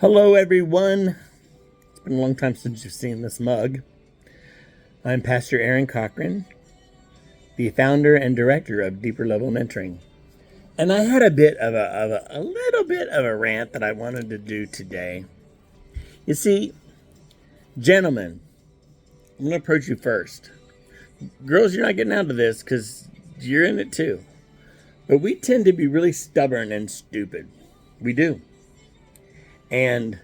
Hello, everyone. It's been a long time since you've seen this mug. I'm Pastor Aaron Cochran, the founder and director of Deeper Level Mentoring. And I had a little bit of a rant that I wanted to do today. You see, gentlemen, I'm going to approach you first. Girls, you're not getting out of this because you're in it too. But we tend to be really stubborn and stupid. We do. And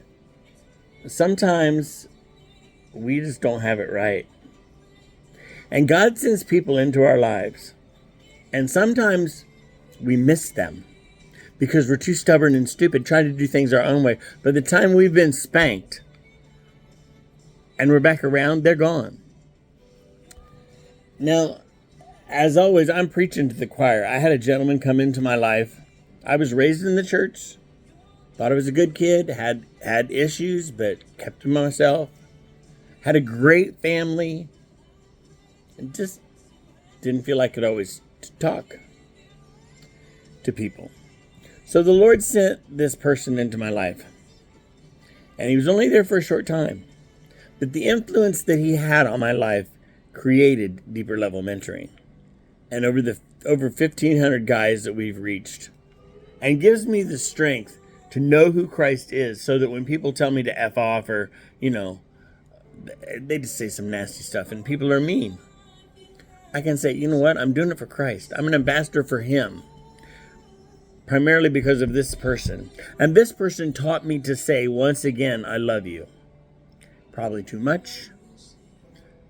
sometimes we just don't have it right. And God sends people into our lives. And sometimes we miss them because we're too stubborn and stupid, trying to do things our own way. By the time we've been spanked and we're back around, they're gone. Now, as always, I'm preaching to the choir. I had a gentleman come into my life. I was raised in the church. Thought I was a good kid, had issues, but kept to myself. Had a great family, and just didn't feel I could always talk to people. So the Lord sent this person into my life. And he was only there for a short time. But the influence that he had on my life created Deeper Level Mentoring. And over 1,500 guys that we've reached. And gives me the strength to know who Christ is, so that when people tell me to F off or, they just say some nasty stuff and people are mean, I can say, you know what? I'm doing it for Christ. I'm an ambassador for him. Primarily because of this person. And this person taught me to say, once again, I love you. Probably too much,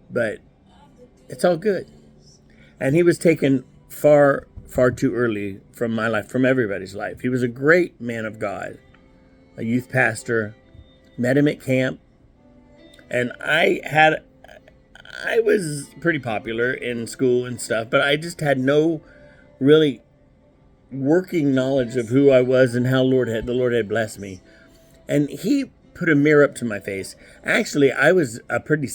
but it's all good. And he was taken far too early from my life, from everybody's life. He was a great man of God, a youth pastor. Met him at camp, and I was pretty popular in school and stuff, but I just had no really working knowledge of who I was and how the Lord had blessed me. And he put a mirror up to my face. Actually, I was a pretty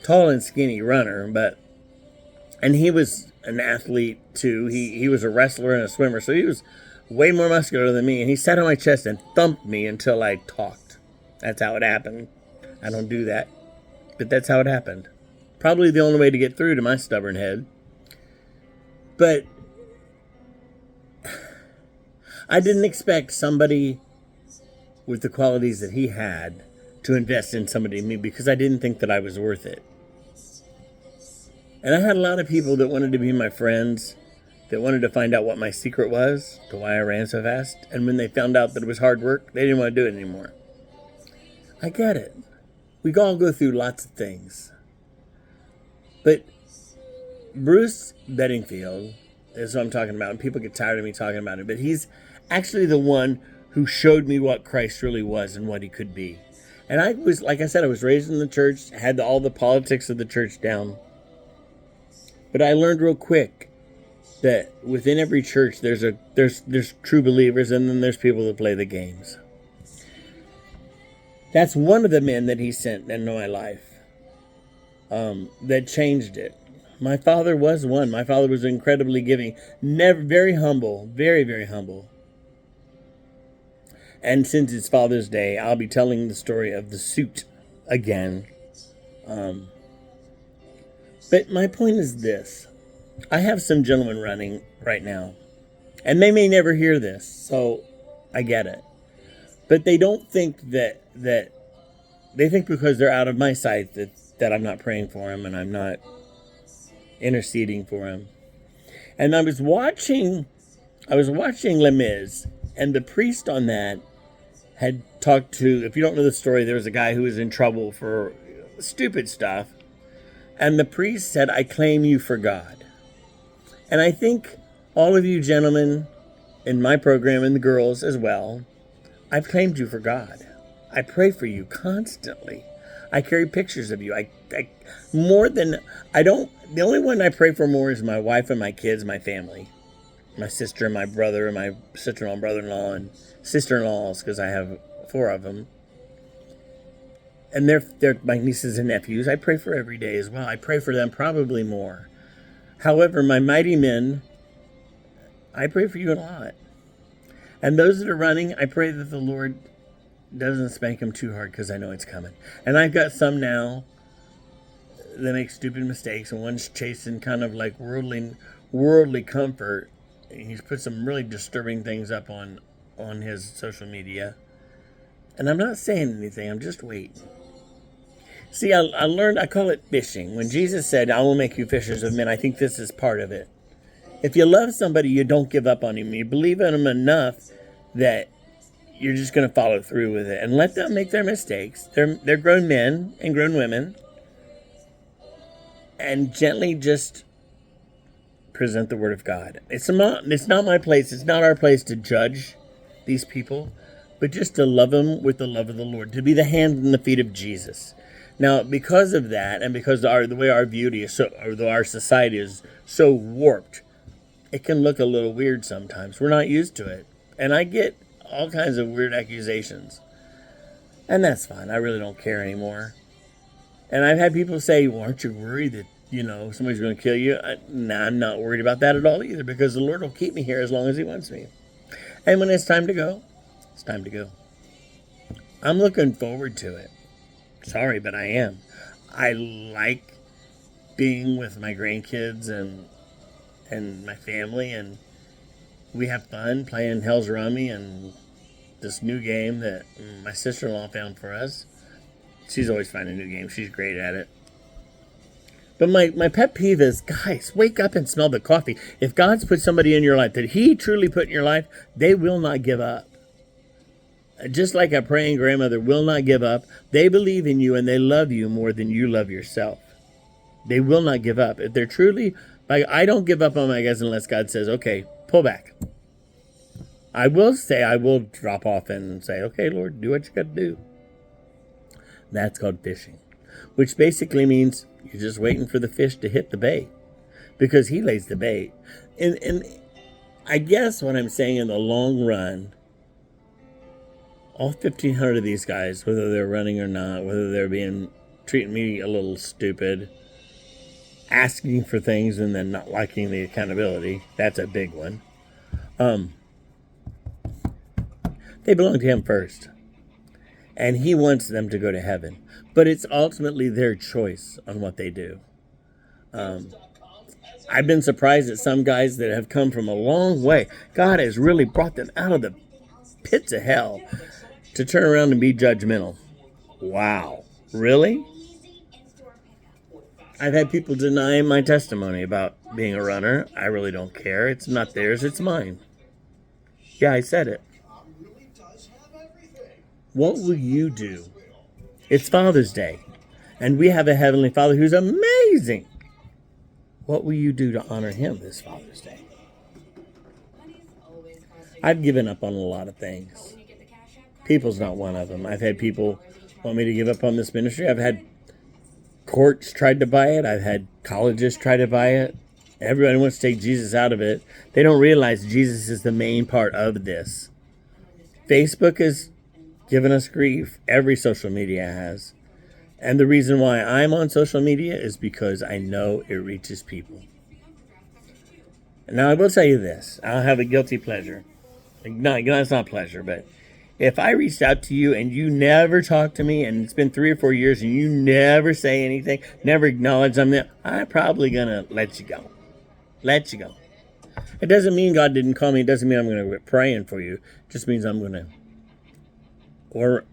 tall and skinny runner, and he was an athlete too. He was a wrestler and a swimmer, so he was way more muscular than me. And he sat on my chest and thumped me until I talked. That's how it happened. I don't do that, but that's how it happened. Probably the only way to get through to my stubborn head. But I didn't expect somebody with the qualities that he had to invest in somebody in me, because I didn't think that I was worth it. And I had a lot of people that wanted to be my friends, that wanted to find out what my secret was, to why I ran so fast. And when they found out that it was hard work, they didn't want to do it anymore. I get it. We all go through lots of things. But Bruce Bedingfield is what I'm talking about, and people get tired of me talking about it, but he's actually the one who showed me what Christ really was and what he could be. And I was, like I said, I was raised in the church, had all the politics of the church down. But I learned real quick that within every church there's true believers, and then there's people that play the games. That's one of the men that he sent into my life that changed it. My father was one. My father was incredibly giving, very humble, very, very humble. And since it's Father's Day, I'll be telling the story of the suit again. But my point is this. I have some gentlemen running right now, and they may never hear this, so I get it. But they don't think that they think because they're out of my sight that I'm not praying for them and I'm not interceding for them. And I was watching Les Mis, and the priest on that had talked to, if you don't know the story, there was a guy who was in trouble for stupid stuff. And the priest said, I claim you for God. And I think all of you gentlemen in my program, and the girls as well, I've claimed you for God. I pray for you constantly. I carry pictures of you. The only one I pray for more is my wife and my kids, my family. My sister and my brother, and my sister-in-law and brother-in-law and sister-in-laws, because I have 4 of them. And they're my nieces and nephews. I pray for every day as well. I pray for them probably more. However, my mighty men, I pray for you a lot. And those that are running, I pray that the Lord doesn't spank them too hard because I know it's coming. And I've got some now that make stupid mistakes, and one's chasing kind of like worldly comfort. He's put some really disturbing things up on his social media. And I'm not saying anything, I'm just waiting. See, I learned, I call it fishing. When Jesus said, I will make you fishers of men, I think this is part of it. If you love somebody, you don't give up on him. You believe in him enough that you're just going to follow through with it and let them make their mistakes. They're grown men and grown women, and gently just present the word of God. It's not my place. It's not our place to judge these people, but just to love them with the love of the Lord, to be the hands and the feet of Jesus. Now, because of that, and because the way our beauty is so, or our society is so warped, it can look a little weird sometimes. We're not used to it. And I get all kinds of weird accusations. And that's fine. I really don't care anymore. And I've had people say, well, aren't you worried that, somebody's going to kill you? Nah, I'm not worried about that at all either, because the Lord will keep me here as long as he wants me. And when it's time to go, it's time to go. I'm looking forward to it. Sorry, but I am. I like being with my grandkids and my family, and we have fun playing Hell's Rummy and this new game that my sister-in-law found for us. She's always finding new games. She's great at it. But my pet peeve is, guys, wake up and smell the coffee. If God's put somebody in your life that he truly put in your life, they will not give up. Just like a praying grandmother will not give up. They believe in you and they love you more than you love yourself. They will not give up. If they're truly, I don't give up on my guys unless God says, okay, pull back. I will drop off and say, okay, Lord, do what you got to do. That's called fishing, which basically means you're just waiting for the fish to hit the bait because he lays the bait. And I guess what I'm saying in the long run, all 1,500 of these guys, whether they're running or not, whether they're treating me a little stupid, asking for things and then not liking the accountability, that's a big one. They belong to him first. And he wants them to go to heaven. But it's ultimately their choice on what they do. I've been surprised at some guys that have come from a long way. God has really brought them out of the pits of hell to turn around and be judgmental. Wow. Really? I've had people deny my testimony about being a runner. I really don't care. It's not theirs, it's mine. Yeah, I said it. What will you do? It's Father's Day, and we have a Heavenly Father who's amazing. What will you do to honor him this Father's Day? I've given up on a lot of things. People's not one of them. I've had people want me to give up on this ministry. I've had courts tried to buy it. I've had colleges try to buy it. Everybody wants to take Jesus out of it. They don't realize Jesus is the main part of this. Facebook has given us grief. Every social media has. And the reason why I'm on social media is because I know it reaches people. Now, I will tell you this. I'll have a guilty pleasure. No, it's not pleasure, but if I reached out to you and you never talk to me, and it's been 3 or 4 years and you never say anything, never acknowledge I'm there, I'm probably going to let you go. Let you go. It doesn't mean God didn't call me. It doesn't mean I'm going to quit praying for you. It just means I'm going to. Or,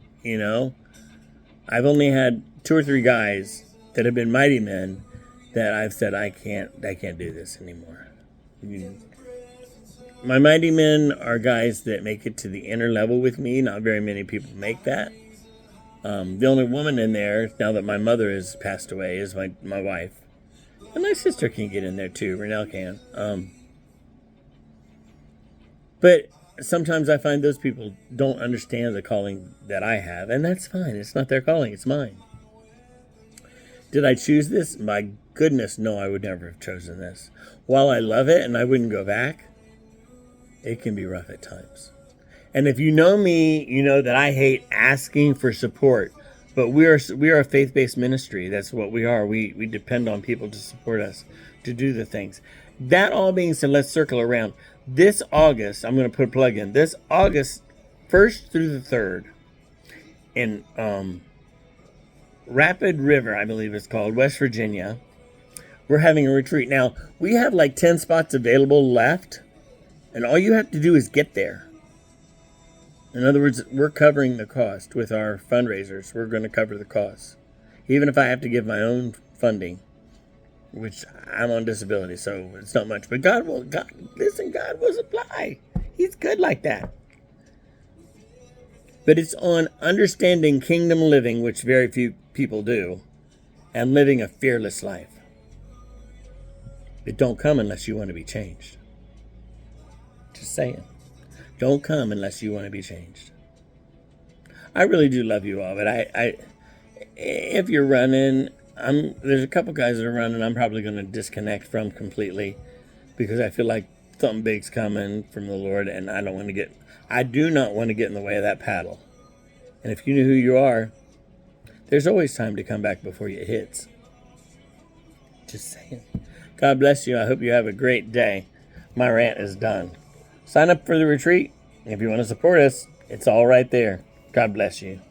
I've only had 2 or 3 guys that have been mighty men that I've said, I can't do this anymore. My mighty men are guys that make it to the inner level with me. Not very many people make that. The only woman in there, now that my mother has passed away, is my wife. And my sister can get in there too. Renelle can. But sometimes I find those people don't understand the calling that I have. And that's fine. It's not their calling. It's mine. Did I choose this? My goodness, no, I would never have chosen this. While I love it and I wouldn't go back, it can be rough at times. And if you know me, you know that I hate asking for support. But we are a faith-based ministry. That's what we are. We depend on people to support us, to do the things. That all being said, let's circle around. This August, I'm going to put a plug in. This August 1st through the 3rd, in Rapid River, I believe it's called, West Virginia. We're having a retreat. Now, we have like 10 spots available left, and all you have to do is get there. In other words, we're covering the cost with our fundraisers. We're going to cover the cost. Even if I have to give my own funding, which I'm on disability, so it's not much. But God will supply. He's good like that. But it's on understanding kingdom living, which very few people do, and living a fearless life. It don't come unless you want to be changed. Just saying. Don't come unless you want to be changed. I really do love you all, but I if you're running, there's a couple guys that are running I'm probably going to disconnect from completely because I feel like something big's coming from the Lord, and I do not want to get in the way of that paddle. And if you know who you are, there's always time to come back before it hits. Just saying. God bless you. I hope you have a great day. My rant is done. Sign up for the retreat. If you want to support us, it's all right there. God bless you.